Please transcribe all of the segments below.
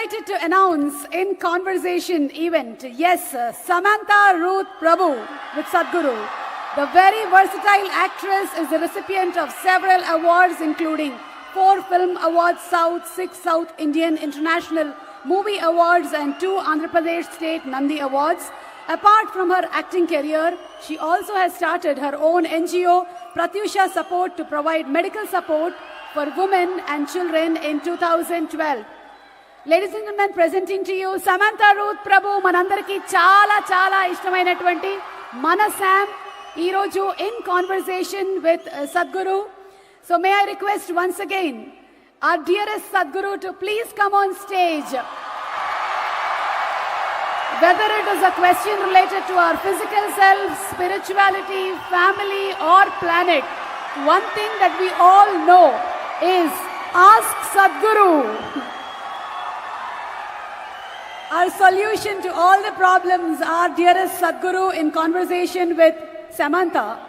delighted to announce in conversation event, yes, Samantha Ruth Prabhu with Sadhguru. The very versatile actress is the recipient of several awards including 4 Film Awards South, 6 South Indian International Movie Awards and 2 Andhra Pradesh State Nandi Awards. Apart from her acting career, she also has started her own NGO, Pratyusha Support, to provide medical support for women and children in 2012. Ladies and gentlemen, presenting to you Samantha Ruth Prabhu, manandariki chala chala ishtamainatvanti mana Sam, ee roju in conversation with Sadhguru. So may I request once again our dearest Sadhguru to please come on stage. Whether it is a question related to our physical self, spirituality, family or planet, one thing that we all know is ask Sadhguru. Our solution to all the problems, our dearest Sadhguru in conversation with Samantha.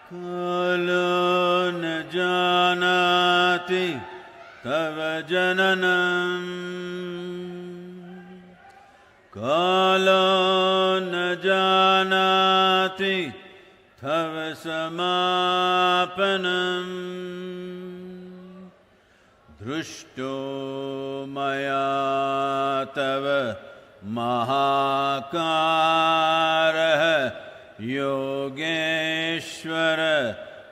Kalo na janati tava jananam, Kalo na janati tava samapanam, Drushto maya tava mahakaraha Yogeshwara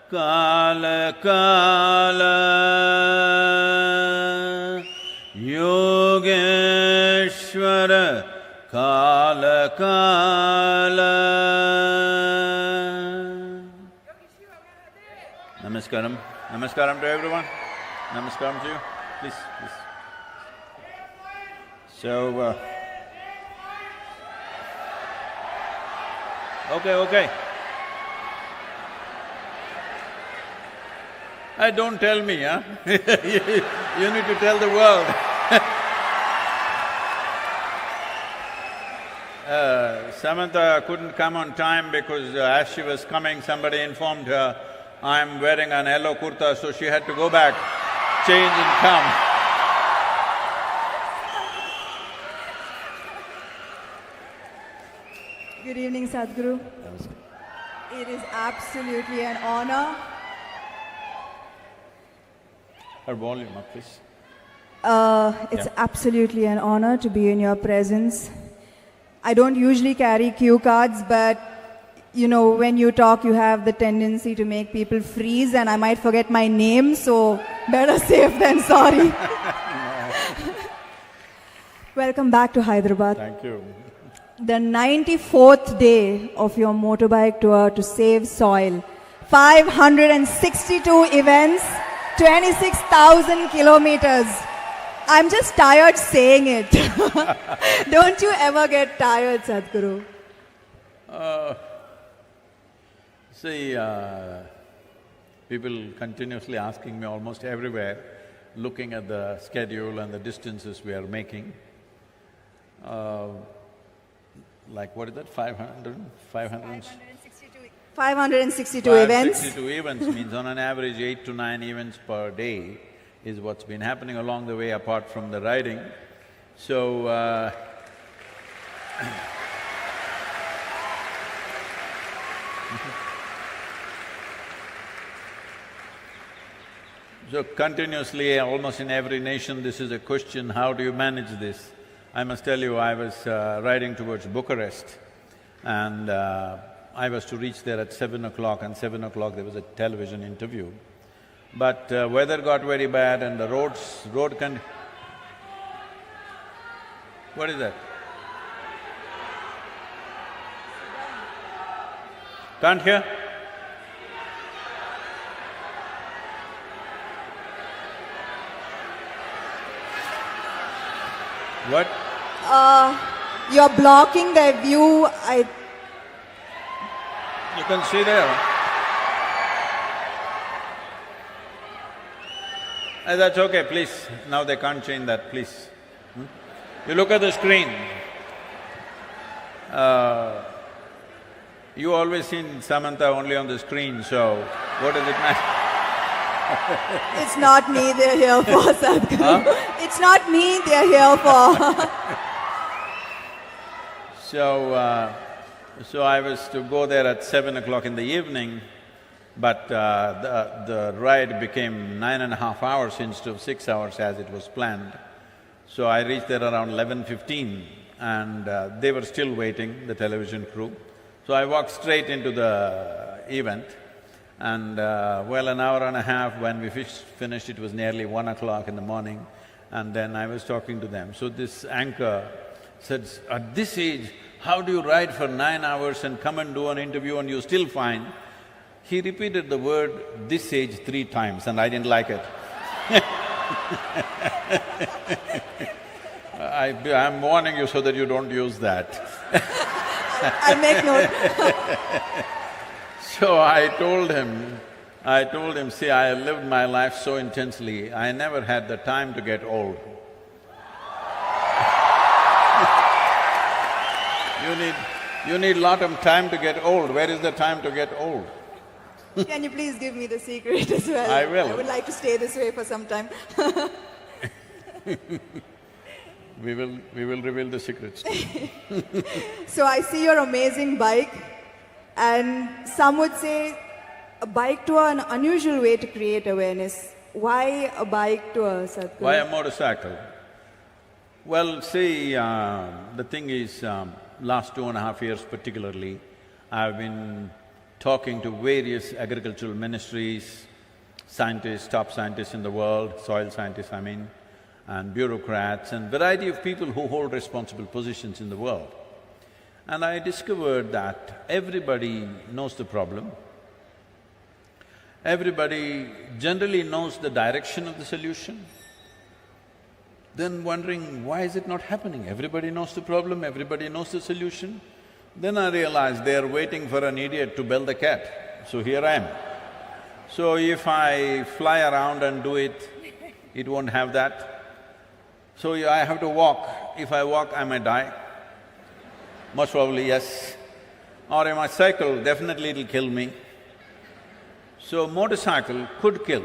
Kala Kala, Yogeshwara Kala Kala. Namaskaram. Namaskaram to everyone. Namaskaram to you. Please, please. So, okay. Don't tell me, huh? You need to tell the world. Samantha couldn't come on time because as she was coming, somebody informed her, I'm wearing an yellow kurta, so she had to go back, change and come. Good evening, Sadhguru. It is absolutely an honor. Her volume up, please. It's absolutely an honor to be in your presence. I don't usually carry cue cards, but you know, when you talk, you have the tendency to make people freeze, and I might forget my name, so better safe than sorry. Welcome back to Hyderabad. Thank you. The 94th day of your motorbike tour to save soil. 562 events, 26,000 kilometers. I'm just tired saying it. Don't you ever get tired, Sadhguru? See, people continuously asking me almost everywhere, looking at the schedule and the distances we are making. Like what is that, 562 events. 562 events means on an average 8 to 9 events per day is what's been happening along the way apart from the riding. So, so continuously, almost in every nation, this is a question, how do you manage this? I must tell you, I was riding towards Bucharest and I was to reach there at 7 o'clock, and 7 o'clock there was a television interview. But weather got very bad and the road What is that? Can't hear? What? You're blocking their view. You can see there. That's okay, please. Now they can't change that, please. You look at the screen. You always seen Samantha only on the screen, so what does it matter? It's not me they're here for, Sadhguru. Huh? It's not me they're here for. So I was to go there at 7 o'clock in the evening, but the ride became 9.5 hours instead of 6 hours as it was planned. So I reached there around 11:15 and they were still waiting, the television crew. So I walked straight into the event and well, an hour and a half when we finished, it was nearly 1 o'clock in the morning, and then I was talking to them. So this anchor said, "At this age, how do you ride for 9 hours and come and do an interview and you're still fine?" He repeated the word "this age" 3 times and I didn't like it. I'm warning you so that you don't use that. I'll make note. So I told him, see, I lived my life so intensely, I never had the time to get old. You need lot of time to get old. Where is the time to get old? Can you please give me the secret as well? I will. I would like to stay this way for some time. We will reveal the secrets. So I see your amazing bike, and some would say a bike tour, an unusual way to create awareness. Why a bike tour, Sadhguru? Why a motorcycle? Well, see, the thing is, last 2.5 years particularly, I've been talking to various agricultural ministries, scientists, top scientists in the world, soil scientists I mean, and bureaucrats and variety of people who hold responsible positions in the world. And I discovered that everybody knows the problem, everybody generally knows the direction of the solution, then wondering, why is it not happening? Everybody knows the problem, everybody knows the solution. Then I realized they're waiting for an idiot to bell the cat, so here I am. So if I fly around and do it, it won't have that. So I have to walk. If I walk, I may die. Most probably, yes. Or if I cycle, definitely it'll kill me. So motorcycle could kill.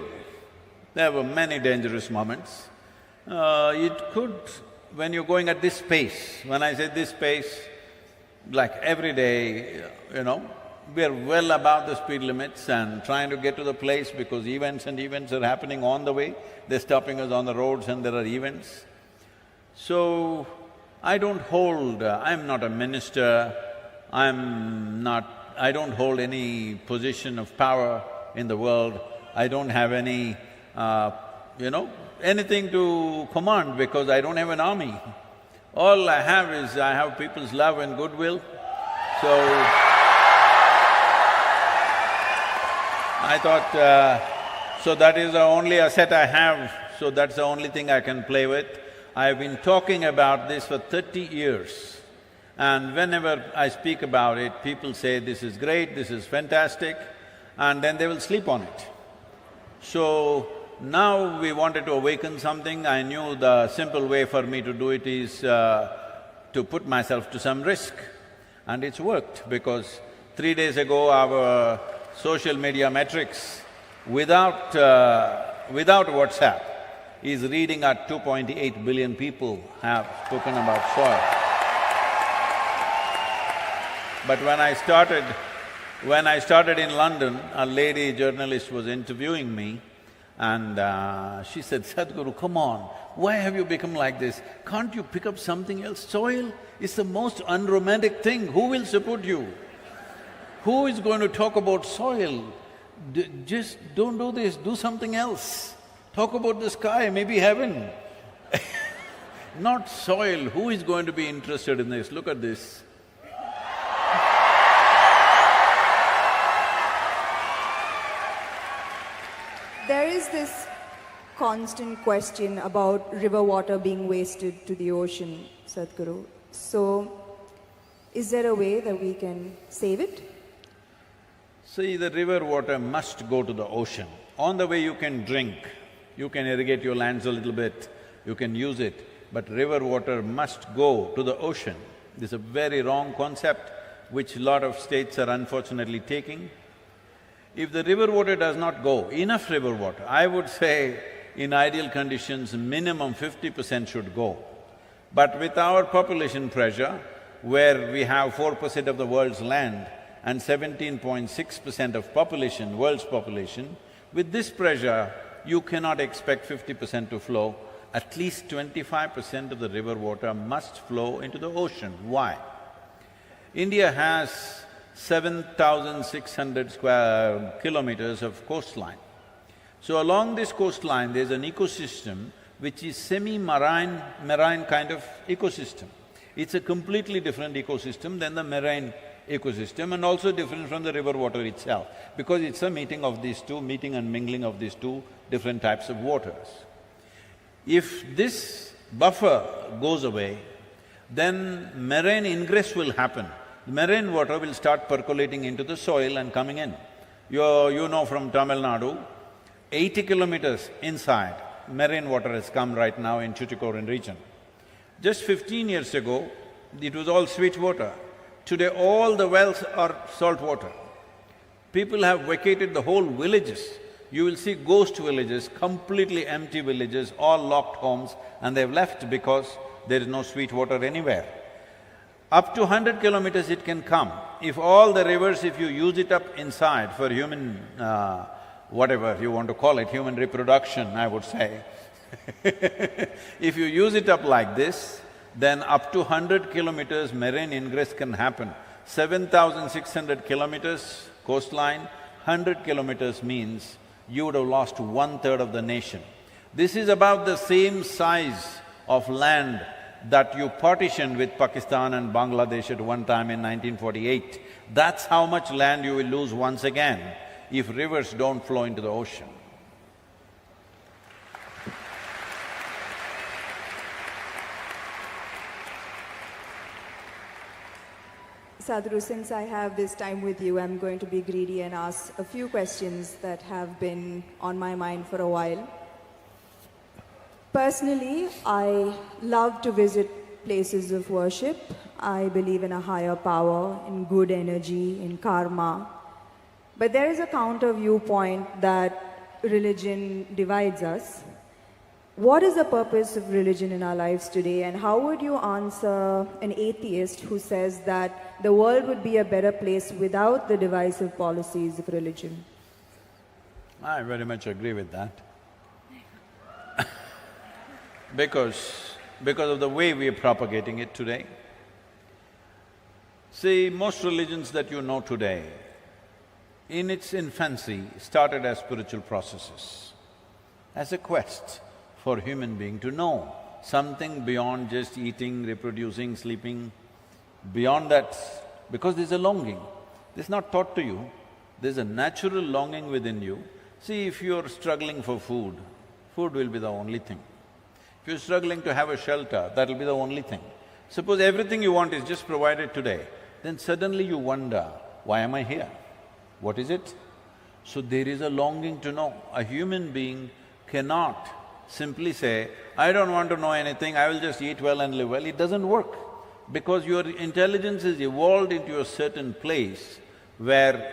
There were many dangerous moments. It could, when you're going at this pace, when I say this pace, like every day, we're well above the speed limits and trying to get to the place because events are happening on the way. They're stopping us on the roads and there are events. So, I don't hold… I'm not a minister, I don't hold any position of power in the world, I don't have any, anything to command because I don't have an army. All I have is, I have people's love and goodwill, so… I thought, so that is the only asset I have, so that's the only thing I can play with. I've been talking about this for 30 years and whenever I speak about it, people say, this is great, this is fantastic, and then they will sleep on it. So, now we wanted to awaken something. I knew the simple way for me to do it is to put myself to some risk. And it's worked because 3 days ago our social media metrics without WhatsApp is reading at 2.8 billion people have spoken about soil. But when I started in London, a lady journalist was interviewing me and she said, "Sadhguru, come on, why have you become like this? Can't you pick up something else? Soil is the most unromantic thing, who will support you? Who is going to talk about soil? Just don't do this, do something else. Talk about the sky, maybe heaven." Not soil, who is going to be interested in this? Look at this. is this constant question about river water being wasted to the ocean, Sadhguru. So, is there a way that we can save it? See, the river water must go to the ocean. On the way you can drink, you can irrigate your lands a little bit, you can use it, but river water must go to the ocean. This is a very wrong concept which a lot of states are unfortunately taking. If the river water does not go, enough river water, I would say in ideal conditions, minimum 50% should go. But with our population pressure, where we have 4% of the world's land and 17.6% of population, world's population, with this pressure, you cannot expect 50% to flow. At least 25% of the river water must flow into the ocean. Why? India has 7,600 square kilometers of coastline. So along this coastline, there's an ecosystem which is marine kind of ecosystem. It's a completely different ecosystem than the marine ecosystem and also different from the river water itself, because it's a meeting and mingling of these two different types of waters. If this buffer goes away, then marine ingress will happen. Marine water will start percolating into the soil and coming in. You know from Tamil Nadu, 80 kilometers inside, marine water has come right now in Tuticorin region. Just 15 years ago, it was all sweet water. Today, all the wells are salt water. People have vacated the whole villages. You will see ghost villages, completely empty villages, all locked homes, and they've left because there is no sweet water anywhere. Up to 100 kilometers it can come. If all the rivers, if you use it up inside for human, whatever you want to call it, human reproduction, I would say if you use it up like this, then up to 100 kilometers marine ingress can happen. 7,600 kilometers coastline, 100 kilometers means you would have lost 1/3 of the nation. This is about the same size of land that you partitioned with Pakistan and Bangladesh at one time in 1948. That's how much land you will lose once again if rivers don't flow into the ocean. Sadhguru, since I have this time with you, I'm going to be greedy and ask a few questions that have been on my mind for a while. Personally, I love to visit places of worship. I believe in a higher power, in good energy, in karma. But there is a counter viewpoint that religion divides us. What is the purpose of religion in our lives today, and how would you answer an atheist who says that the world would be a better place without the divisive policies of religion? I very much agree with that. Because of the way we are propagating it today. See, most religions that you know today, in its infancy, started as spiritual processes, as a quest for human being to know something beyond just eating, reproducing, sleeping, beyond that, because there's a longing. This is not taught to you, there's a natural longing within you. See, if you're struggling for food, food will be the only thing. If you're struggling to have a shelter, that'll be the only thing. Suppose everything you want is just provided today, then suddenly you wonder, why am I here? What is it? So there is a longing to know. A human being cannot simply say, I don't want to know anything, I will just eat well and live well. It doesn't work, because your intelligence is evolved into a certain place where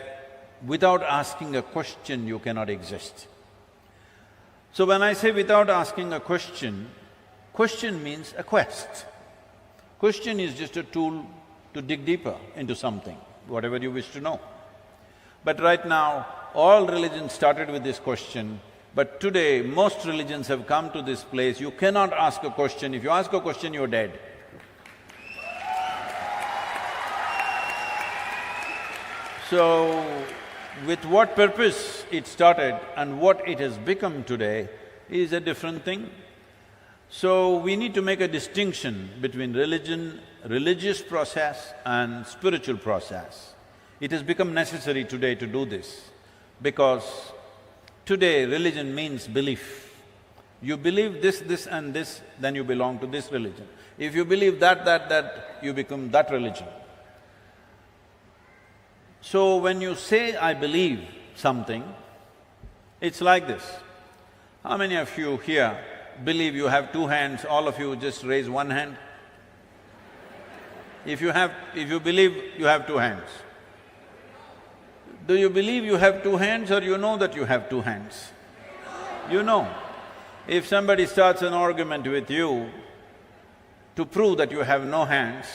without asking a question you cannot exist. So when I say without asking a question, question means a quest. Question is just a tool to dig deeper into something, whatever you wish to know. But right now, all religions started with this question, but today most religions have come to this place, you cannot ask a question. If you ask a question, you're dead. So, with what purpose it started and what it has become today is a different thing. So, we need to make a distinction between religion, religious process and spiritual process. It has become necessary today to do this, because Today, religion means belief. You believe this and this, then you belong to this religion. If you believe that, you become that religion. So when you say, I believe something, it's like this. How many of you here believe you have two hands? All of you just raise one hand. If you believe you have two hands, do you believe you have two hands or you know that you have two hands? You know. If somebody starts an argument with you to prove that you have no hands,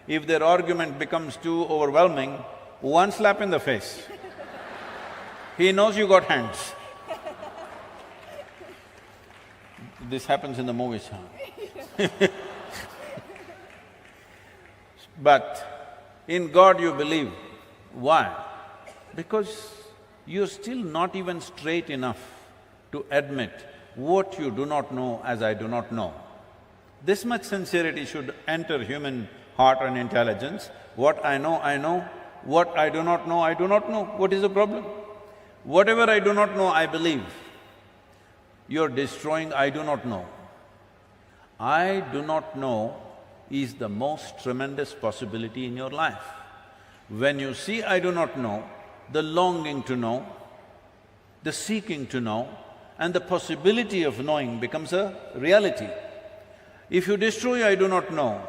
if their argument becomes too overwhelming, one slap in the face. He knows you got hands. This happens in the movies, huh? But in God you believe. Why? Because you're still not even straight enough to admit what you do not know as I do not know. This much sincerity should enter human heart and intelligence. What I know, I know. What I do not know, I do not know. What is the problem? Whatever I do not know, I believe. You're destroying I do not know. I do not know is the most tremendous possibility in your life. When you see I do not know, the longing to know, the seeking to know, and the possibility of knowing becomes a reality. If you destroy I do not know,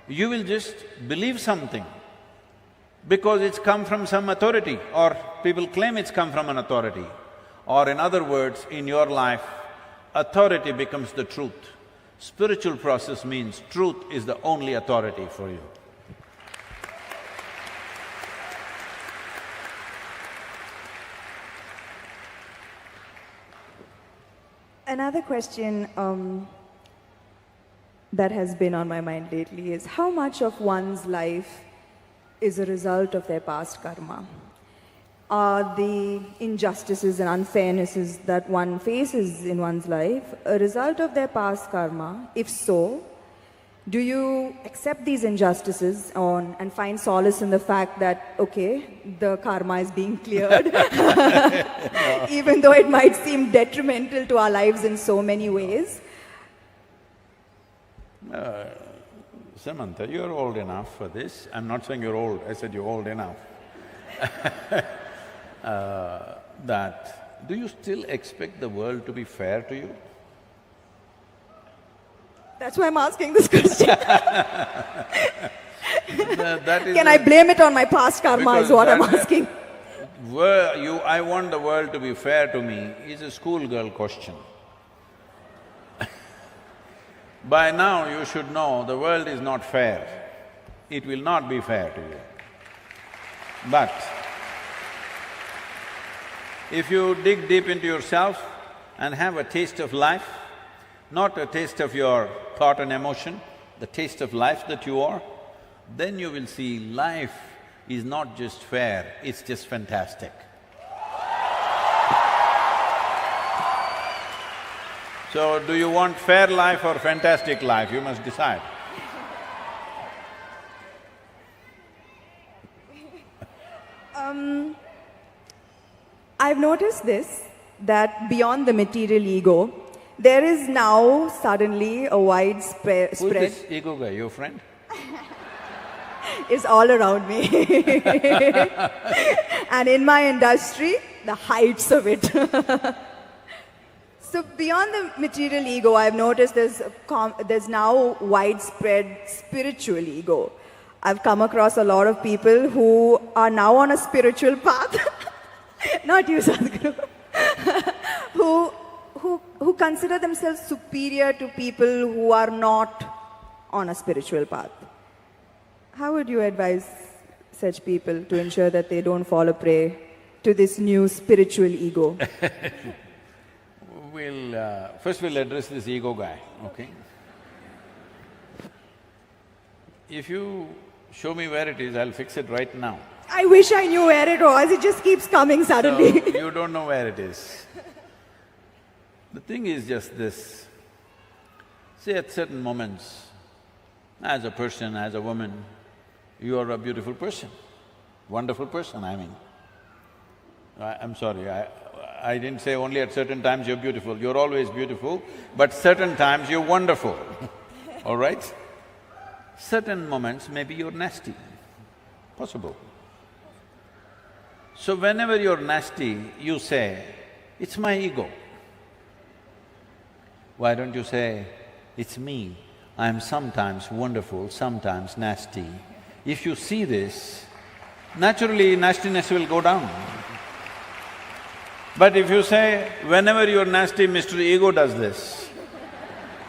you will just believe something because it's come from some authority or people claim it's come from an authority. Or in other words, in your life, authority becomes the truth. Spiritual process means truth is the only authority for you. Another question that has been on my mind lately is how much of one's life is a result of their past karma? Are the injustices and unfairnesses that one faces in one's life a result of their past karma? If so, do you accept these injustices and find solace in the fact that, okay, the karma is being cleared, even though it might seem detrimental to our lives in so many ways? Samantha, you're old enough for this. I'm not saying you're old, I said you're old enough. Do you still expect the world to be fair to you? That's why I'm asking this question. Can I blame it on my past karma is what I'm asking. I want the world to be fair to me is a schoolgirl question. By now you should know the world is not fair. It will not be fair to you. But if you dig deep into yourself and have a taste of life, not a taste of your thought and emotion, the taste of life that you are, then you will see life is not just fair, it's just fantastic. So, do you want fair life or fantastic life? You must decide. I've noticed this, that beyond the material ego, there is now suddenly a widespread… Who's this ego guy, your friend? Is all around me. And in my industry, the heights of it. So beyond the material ego, I've noticed there's now widespread spiritual ego. I've come across a lot of people who are now on a spiritual path, not you, Sadhguru, who consider themselves superior to people who are not on a spiritual path. How would you advise such people to ensure that they don't fall a prey to this new spiritual ego? First we'll address this ego guy, okay? If you show me where it is, I'll fix it right now. I wish I knew where it was, it just keeps coming suddenly. So, you don't know where it is. The thing is just this, see at certain moments, as a person, as a woman, you are a beautiful person, wonderful person, I mean. I'm sorry, I didn't say only at certain times you're beautiful, you're always beautiful, but certain times you're wonderful, all right? Certain moments maybe you're nasty, possible. So whenever you're nasty, you say, it's my ego. Why don't you say, it's me, I'm sometimes wonderful, sometimes nasty. If you see this, naturally nastiness will go down. But if you say, whenever you're nasty, Mr. Ego does this,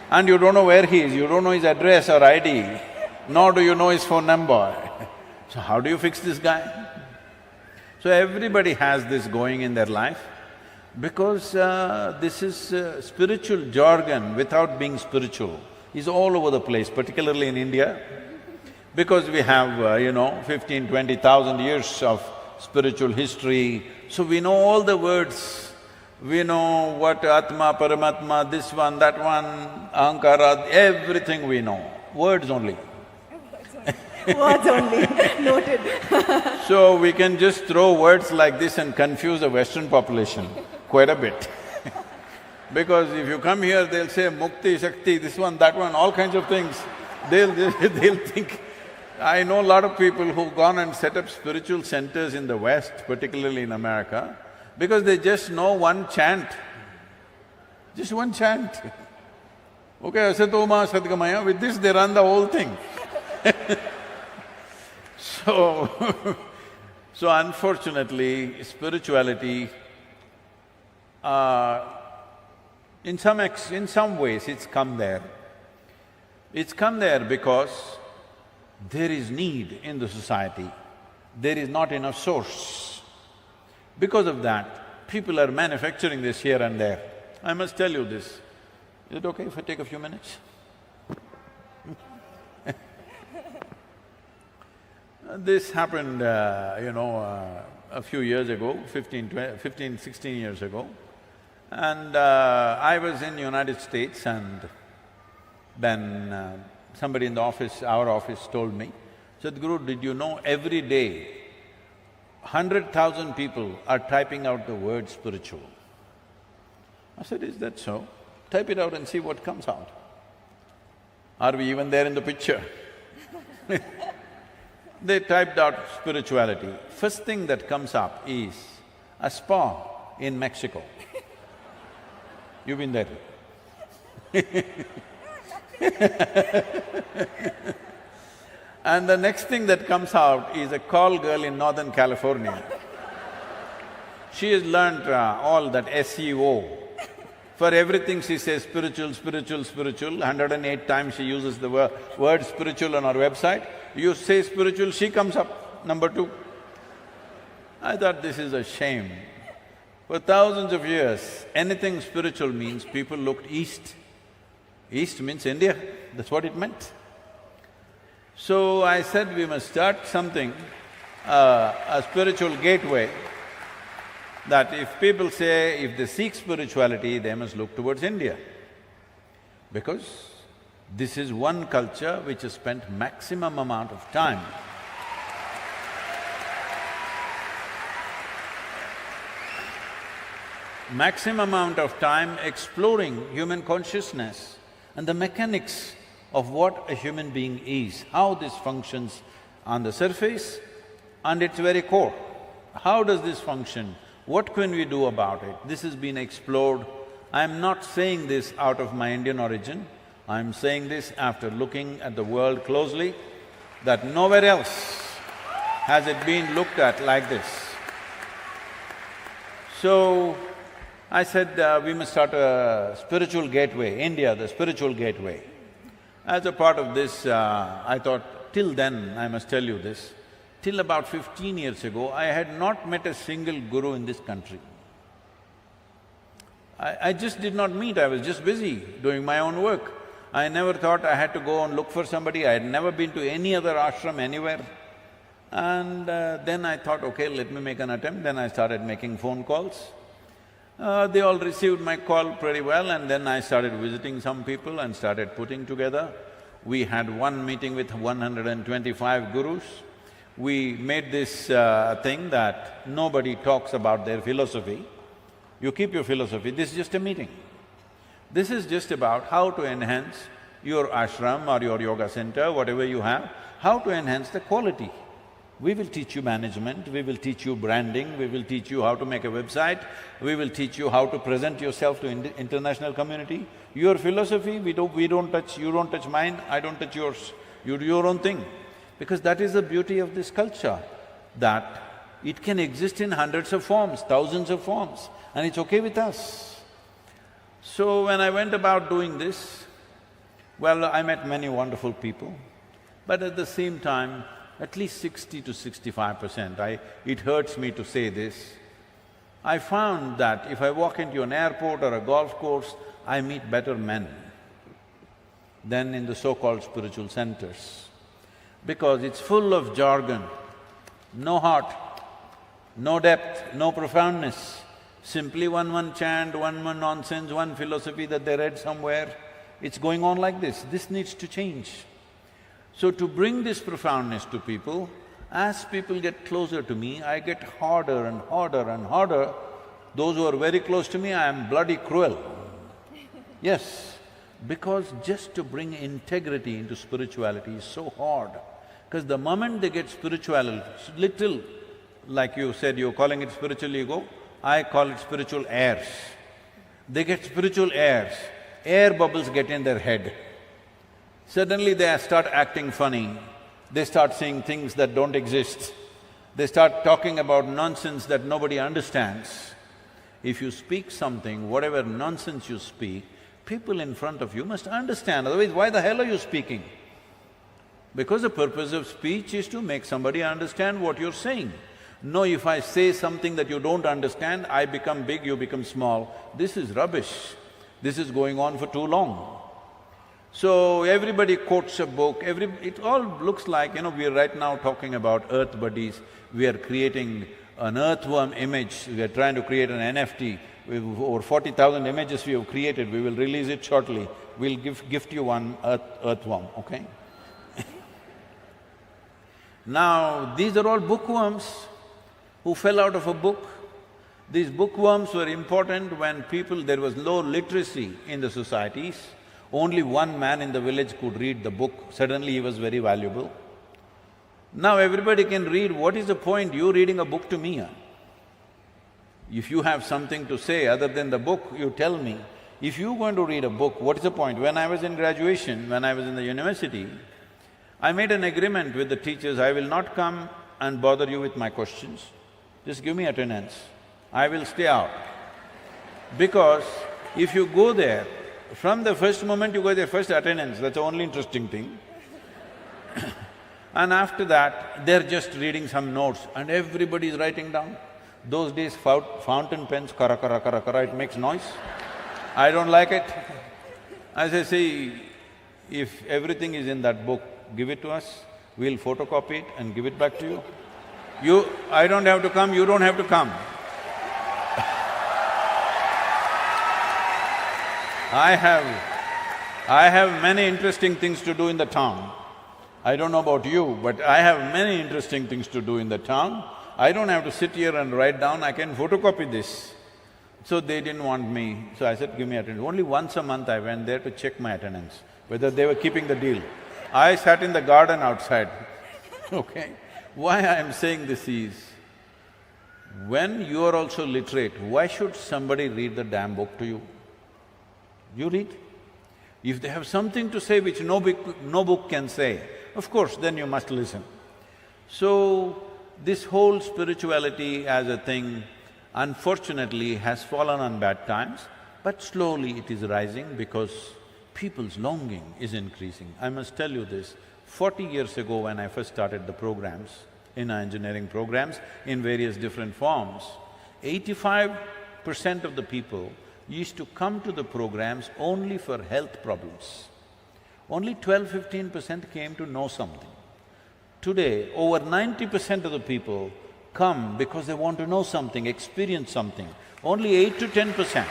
and you don't know where he is, you don't know his address or ID, nor do you know his phone number, so how do you fix this guy? So everybody has this going in their life, because this is spiritual jargon without being spiritual, is all over the place, particularly in India, because we have, 15, 20,000 years of spiritual history, so we know all the words. We know what Atma, Paramatma, this one, that one, Ahankara, everything we know, words only. Words only, noted. So we can just throw words like this and confuse the Western population quite a bit. Because if you come here, they'll say Mukti, Shakti, this one, that one, all kinds of things. They'll think… I know a lot of people who've gone and set up spiritual centers in the West, particularly in America, because they just know one chant, just one chant. Okay, Asatoma Sadgamaya, with this they run the whole thing. So unfortunately, spirituality, in some ways it's come there. It's come there because there is need in the society, there is not enough source. Because of that, people are manufacturing this here and there. I must tell you this. Is it okay if I take a few minutes? This happened, a few years ago, 16 years ago. And I was in United States, and then somebody in the office, our office, told me, Sadhguru, did you know every day 100,000 people are typing out the word spiritual? I said, is that so? Type it out and see what comes out. Are we even there in the picture? They typed out spirituality. First thing that comes up is a spa in Mexico. You've been there. And the next thing that comes out is a call girl in Northern California. She has learnt all that SEO. For everything she says spiritual, spiritual, spiritual, 108 times she uses the word spiritual on her website. You say spiritual, she comes up, number 2. I thought this is a shame. For thousands of years, anything spiritual means people looked east. East means India, that's what it meant. So I said we must start something, a spiritual gateway, that if people say if they seek spirituality, they must look towards India. Because this is one culture which has spent maximum amount of time exploring human consciousness and the mechanics of what a human being is, how this functions on the surface and its very core. How does this function? What can we do about it? This has been explored. I'm not saying this out of my Indian origin, I'm saying this after looking at the world closely, that nowhere else has it been looked at like this. So, I said we must start a spiritual gateway, India, the spiritual gateway. As a part of this, I thought, till then, I must tell you this, till about 15 years ago, I had not met a single guru in this country. I just did not meet, I was just busy doing my own work. I never thought I had to go and look for somebody, I had never been to any other ashram anywhere. And then I thought, okay, let me make an attempt, then I started making phone calls. They all received my call pretty well, and then I started visiting some people and started putting together. We had one meeting with 125 gurus. We made this thing that nobody talks about their philosophy. You keep your philosophy, this is just a meeting. This is just about how to enhance your ashram or your yoga center, whatever you have, how to enhance the quality. We will teach you management, we will teach you branding, we will teach you how to make a website, we will teach you how to present yourself to international community. Your philosophy, we don't touch, you don't touch mine, I don't touch yours. You do your own thing. Because that is the beauty of this culture, that it can exist in hundreds of forms, thousands of forms, and it's okay with us. So when I went about doing this, well, I met many wonderful people, but at the same time, at least 60 to 65%, it hurts me to say this, I found that if I walk into an airport or a golf course, I meet better men than in the so-called spiritual centers. Because it's full of jargon, no heart, no depth, no profoundness, simply one chant, one nonsense, one philosophy that they read somewhere. It's going on like this. This needs to change. So to bring this profoundness to people, as people get closer to me, I get harder and harder and harder. Those who are very close to me, I am bloody cruel. Yes, because just to bring integrity into spirituality is so hard. Because the moment they get spiritual, little, like you said, you're calling it spiritual ego, I call it spiritual airs. They get spiritual airs, air bubbles get in their head. Suddenly they start acting funny, they start saying things that don't exist, they start talking about nonsense that nobody understands. If you speak something, whatever nonsense you speak, people in front of you must understand, otherwise why the hell are you speaking? Because the purpose of speech is to make somebody understand what you're saying. No, if I say something that you don't understand, I become big, you become small. This is rubbish. This is going on for too long. So everybody quotes a book, it all looks like, we are right now talking about earth buddies, we are creating an earthworm image, we are trying to create an NFT. Over 40,000 images we have created, we will release it shortly. We'll gift you one earthworm, okay? Now, these are all bookworms who fell out of a book. These bookworms were important when there was low literacy in the societies. Only one man in the village could read the book, suddenly he was very valuable. Now everybody can read, what is the point you reading a book to me? If you have something to say other than the book, you tell me. If you're going to read a book, what is the point? When I was in graduation, when I was in the university, I made an agreement with the teachers, I will not come and bother you with my questions. Just give me attendance, I will stay out. Because if you go there, from the first moment you go there, first attendance, that's the only interesting thing. And after that, they're just reading some notes and everybody is writing down. Those days fountain pens, kara kara kara kara, it makes noise. I don't like it. As I say, if everything is in that book, give it to us, we'll photocopy it and give it back to you. I don't have to come, you don't have to come. I have many interesting things to do in the town. I don't know about you, but I have many interesting things to do in the town. I don't have to sit here and write down, I can photocopy this. So they didn't want me, so I said, give me attendance. Only once a month I went there to check my attendance, whether they were keeping the deal. I sat in the garden outside, okay? Why I am saying this is, when you are also literate, why should somebody read the damn book to you? You read. If they have something to say which no book can say, of course, then you must listen. So, this whole spirituality as a thing, unfortunately, has fallen on bad times, but slowly it is rising because people's longing is increasing. I must tell you this, 40 years ago when I first started the programs, in our engineering programs, in various different forms, 85% of the people used to come to the programs only for health problems. Only 12–15% came to know something. Today, over 90% of the people come because they want to know something, experience something. Only 8 to 10%.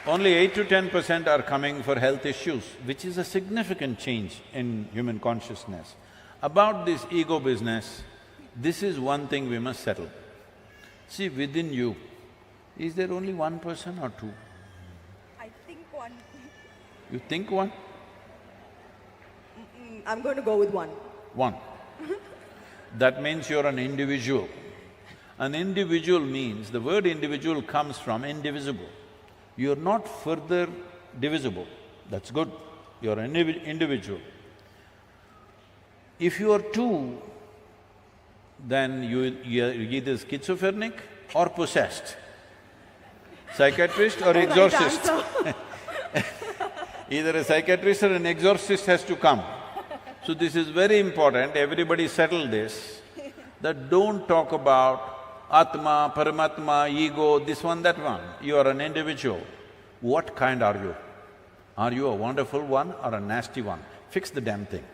Only 8 to 10% are coming for health issues, which is a significant change in human consciousness. About this ego business, this is one thing we must settle. See, within you, is there only one person or two? I think one. You think one? I'm going to go with one. One. That means you're an individual. An individual means, the word individual comes from indivisible. You're not further divisible, that's good, you're an individual. If you are two, then you're either schizophrenic or possessed, psychiatrist or exorcist. Either a psychiatrist or an exorcist has to come. So this is very important, everybody settle this, that don't talk about Atma, Paramatma, ego, this one, that one. You are an individual. What kind are you? Are you a wonderful one or a nasty one? Fix the damn thing.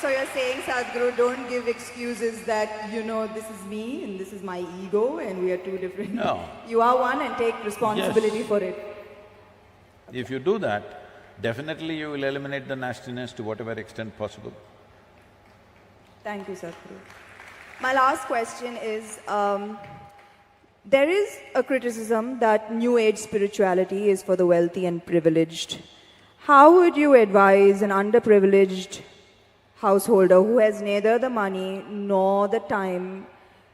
So you're saying, Sadhguru, don't give excuses that, this is me and this is my ego and we are two different… No. You are one and take responsibility Yes. for it. If you do that, definitely you will eliminate the nastiness to whatever extent possible. Thank you, Sadhguru. My last question is, there is a criticism that New Age spirituality is for the wealthy and privileged. How would you advise an underprivileged householder who has neither the money nor the time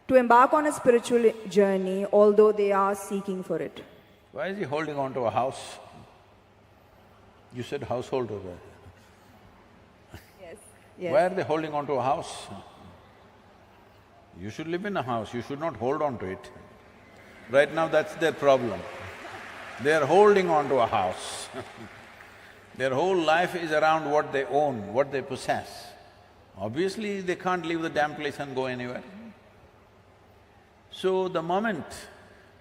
to embark on a spiritual journey, although they are seeking for it? Why is he holding on to a house? You said householder. Yes. Yes. Why are they holding on to a house? You should live in a house, you should not hold on to it. Right now that's their problem. They are holding on to a house. Their whole life is around what they own, what they possess. Obviously, they can't leave the damn place and go anywhere. So the moment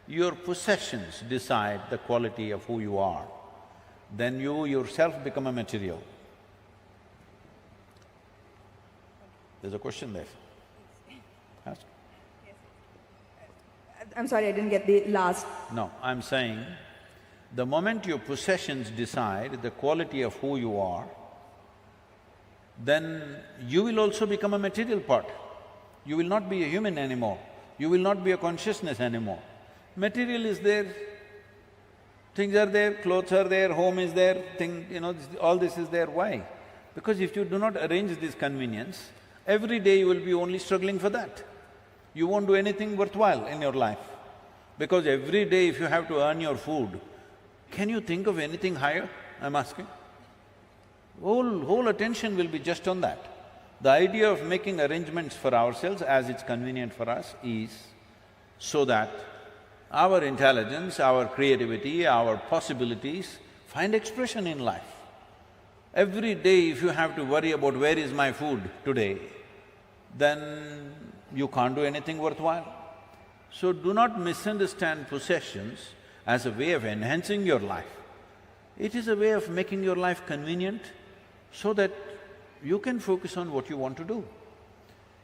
your possessions decide the quality of who you are, then you yourself become a material. There's a question there. Ask. I'm sorry, I didn't get the last… No, I'm saying, the moment your possessions decide the quality of who you are, then you will also become a material part. You will not be a human anymore, you will not be a consciousness anymore. Material is there, things are there, clothes are there, home is there, all this is there. Why? Because if you do not arrange this convenience, every day you will be only struggling for that. You won't do anything worthwhile in your life. Because every day if you have to earn your food, can you think of anything higher, I'm asking? Whole attention will be just on that. The idea of making arrangements for ourselves as it's convenient for us is so that our intelligence, our creativity, our possibilities find expression in life. Every day if you have to worry about where is my food today, then you can't do anything worthwhile. So do not misunderstand possessions as a way of enhancing your life. It is a way of making your life convenient so that you can focus on what you want to do.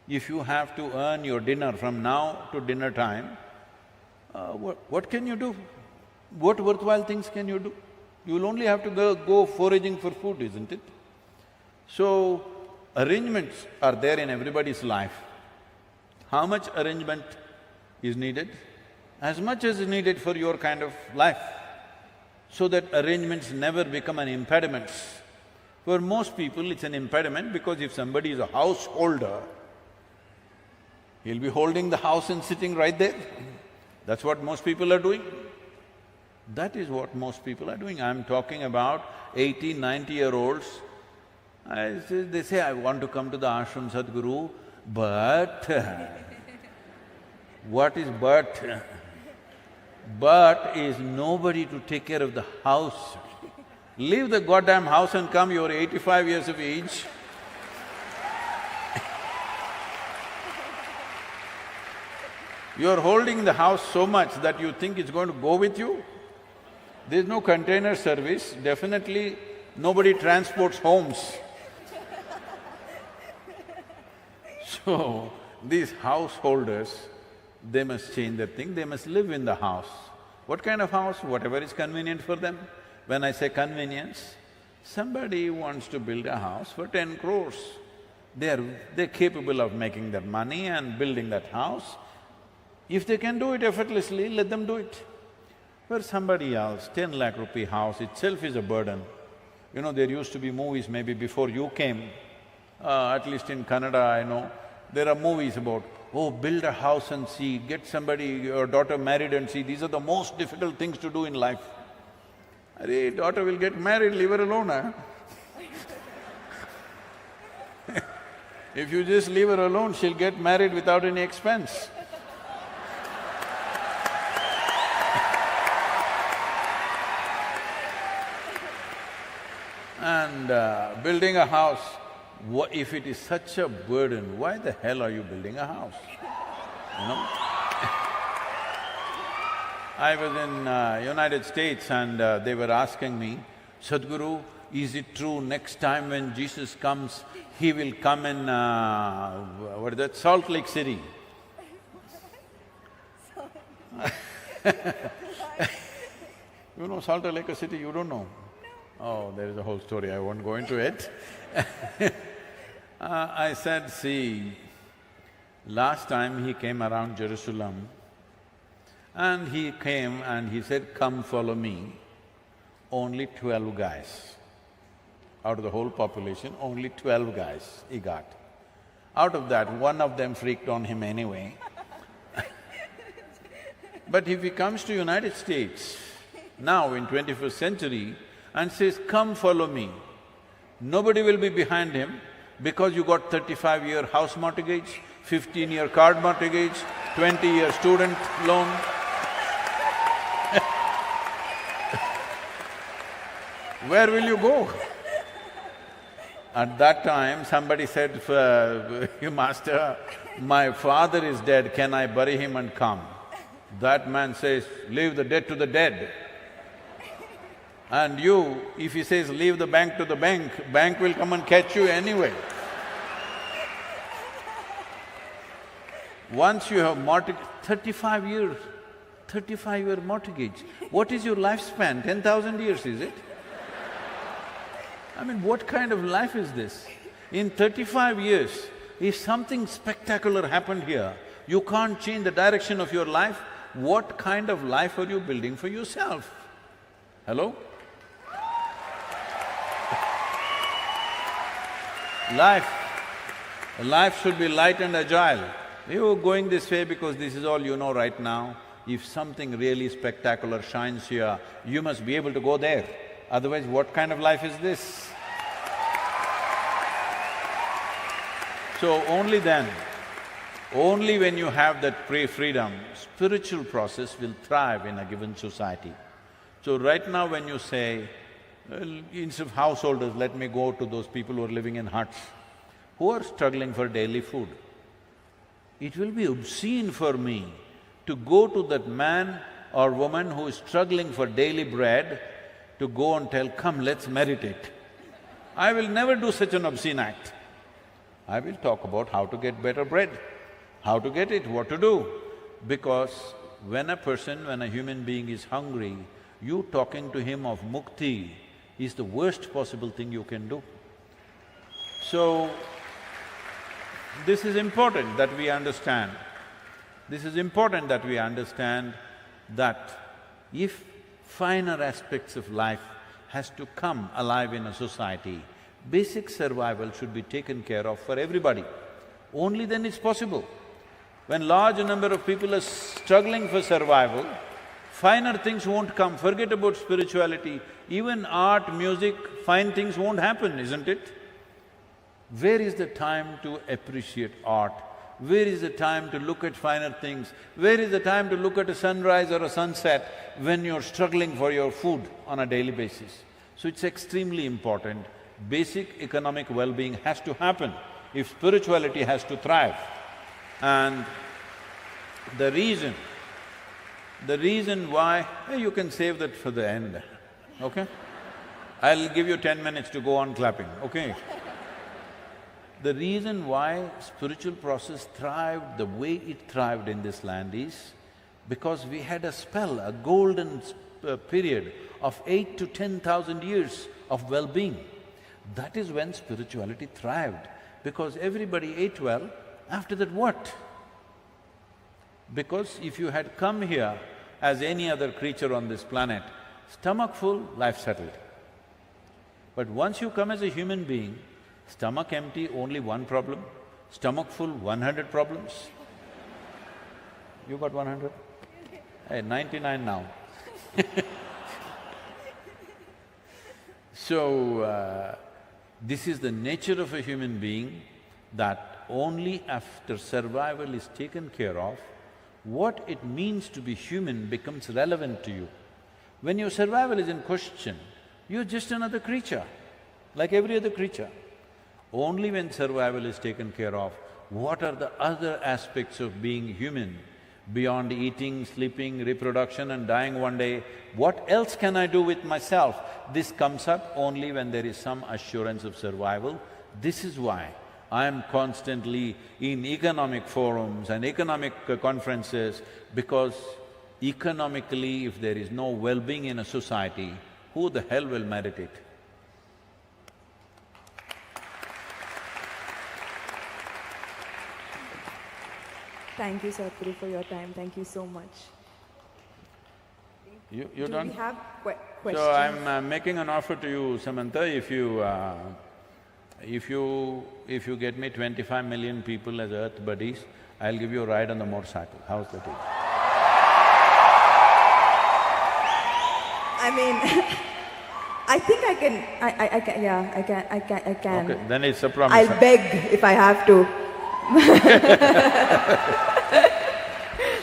If you have to earn your dinner from now to dinner time, what can you do? What worthwhile things can you do? You will only have to go foraging for food, isn't it? So, arrangements are there in everybody's life. How much arrangement is needed? As much as is needed for your kind of life, so that arrangements never become an impediment. For most people, it's an impediment because if somebody is a householder, he'll be holding the house and sitting right there. That's what most people are doing. That is what most people are doing. I'm talking about 80, 90-year-olds. They say, I want to come to the ashram, Sadhguru, but… What is but? But is nobody to take care of the house. Leave the goddamn house and come, you're 85 years of age. You're holding the house so much that you think it's going to go with you. There's no container service, definitely nobody transports homes. So, these householders, they must change their thing, they must live in the house. What kind of house? Whatever is convenient for them. When I say convenience, somebody wants to build a house for 10 crores. They're capable of making that money and building that house. If they can do it effortlessly, let them do it. For somebody else, 10 lakh rupee house itself is a burden. You know, there used to be movies maybe before you came, at least in Kannada I know, there are movies about, oh, build a house and see, get somebody, your daughter married and see, these are the most difficult things to do in life. Arey, daughter will get married, leave her alone, huh? If you just leave her alone, she'll get married without any expense. And building a house, if it is such a burden, why the hell are you building a house? You know? I was in United States and they were asking me, Sadhguru, is it true next time when Jesus comes, he will come in, what is that, Salt Lake City? You know Salt Lake City, you don't know? Oh, there is a whole story, I won't go into it. I said, see, last time he came around Jerusalem and he came and he said, come follow me, only 12 guys. Out of the whole population, only 12 guys he got. Out of that, one of them freaked on him anyway. But if he comes to United States, now in 21st century, and says, come follow me, nobody will be behind him because you got 35-year house mortgage, 15-year card mortgage, 20-year student loan. Where will you go? At that time, somebody said, Master, my father is dead, can I bury him and come? That man says, leave the dead to the dead. And you, if he says, leave the bank to the bank, bank will come and catch you anyway. Once you have mortgage, 35 years, 35-year mortgage, what is your lifespan? 10,000 years, is it? I mean, what kind of life is this? In 35 years, if something spectacular happened here, you can't change the direction of your life, what kind of life are you building for yourself? Hello? Life should be light and agile. You're going this way because this is all you know right now. If something really spectacular shines here, you must be able to go there. Otherwise, what kind of life is this? So only then, only when you have that freedom, spiritual process will thrive in a given society. So right now when you say, well, instead of householders, let me go to those people who are living in huts, who are struggling for daily food. It will be obscene for me to go to that man or woman who is struggling for daily bread to go and tell, come, let's meditate. I will never do such an obscene act. I will talk about how to get better bread, how to get it, what to do. Because when a human being is hungry, you talking to him of mukti is the worst possible thing you can do. So, this is important that we understand. This is important that we understand that if finer aspects of life has to come alive in a society, basic survival should be taken care of for everybody. Only then it's possible. When large number of people are struggling for survival, finer things won't come. Forget about spirituality, even art, music, fine things won't happen, isn't it? Where is the time to appreciate art? Where is the time to look at finer things? Where is the time to look at a sunrise or a sunset when you're struggling for your food on a daily basis? So it's extremely important. Basic economic well-being has to happen if spirituality has to thrive. And the reason why… you can save that for the end, okay? I'll give you 10 minutes to go on clapping, okay? The reason why spiritual process thrived the way it thrived in this land is because we had a spell, a golden period of 8 to 10,000 years of well-being. That is when spirituality thrived, because everybody ate well. After that, what? Because if you had come here as any other creature on this planet, stomach full, life settled. But once you come as a human being, stomach empty, only one problem, stomach full, 100 problems. You got 100? Hey, 99 now. So, this is the nature of a human being, that only after survival is taken care of, what it means to be human becomes relevant to you. When your survival is in question, you're just another creature, like every other creature. Only when survival is taken care of, what are the other aspects of being human? Beyond eating, sleeping, reproduction and dying one day, what else can I do with myself? This comes up only when there is some assurance of survival. This is why I am constantly in economic forums and economic conferences, because economically, if there is no well-being in a society, who the hell will meditate? Thank you, Sadhguru, for your time. Thank you so much. You're Do done? we have questions? So I'm making an offer to you, Samantha, if you get me 25 million people as Earth buddies, I'll give you a ride on the motorcycle. How's that? I mean, I think I can, I can. Okay, then it's a promise. I'll beg if I have to.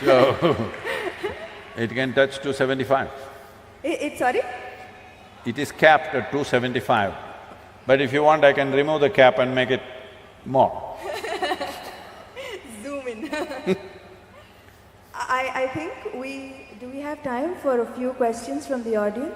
So, it can touch 275. Sorry? It is capped at 275. But if you want, I can remove the cap and make it more. Zoom in. I think do we have time for a few questions from the audience?